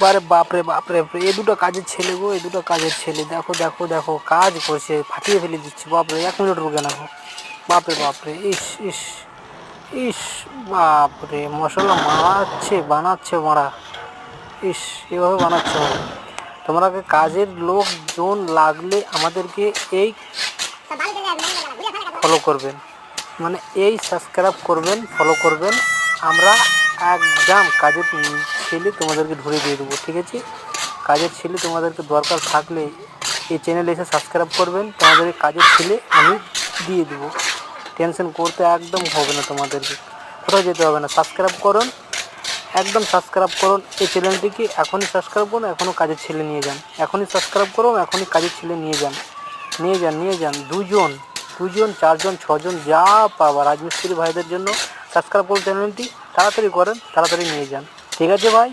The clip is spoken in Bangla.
বারে বাপরে বাপরে বাপরে, এ দুটো কাজের ছেলে গো, এ দুটো কাজের ছেলে। দেখো দেখো দেখো, কাজ করছে, ফাটিয়ে ফেলে দিচ্ছে। বাপরে, 1 মিনিট রুকে না গো। বাপরে বাপরে, ইস ইস ইস, বাপরে মশলা মারাচ্ছে, বানাচ্ছে মারা। ইস, এভাবে বানাচ্ছে হবে। তোমরা কাজের লোকজন লাগলে আমাদেরকে এই ফলো করবেন, মানে এই সাবস্ক্রাইব করবেন, ফলো করবেন। আমরা একদম কাজের ছেলে তোমাদেরকে ধরে দিয়ে দেবো, ঠিক আছে? কাজের ছেলে তোমাদেরকে দরকার থাকলে এই চ্যানেলে এসে সাবস্ক্রাইব করবেন, তোমাদের কাজের ছেলে আমি দিয়ে দেবো। টেনশন করতে একদম হবে না, তোমাদেরকে কোথাও যেতে হবে না। সাবস্ক্রাইব করুন, একদম সাবস্ক্রাইব করুন এই চ্যানেলটিকে। এখনই সাবস্ক্রাইব করুন, এখনও কাজের ছেলে নিয়ে যান। এখনই সাবস্ক্রাইব করুন, এখনই কাজের ছেলে নিয়ে যান, নিয়ে যান, নিয়ে যান। দুজন, 4জন, 6জন, যা পাবা রাজমিস্ত্রি ভাইদের জন্য সাবস্ক্রাইব করুন চ্যানেলটি। তাড়াতাড়ি করেন, তাড়াতাড়ি নিয়ে যান, ঠিক আছে ভাই?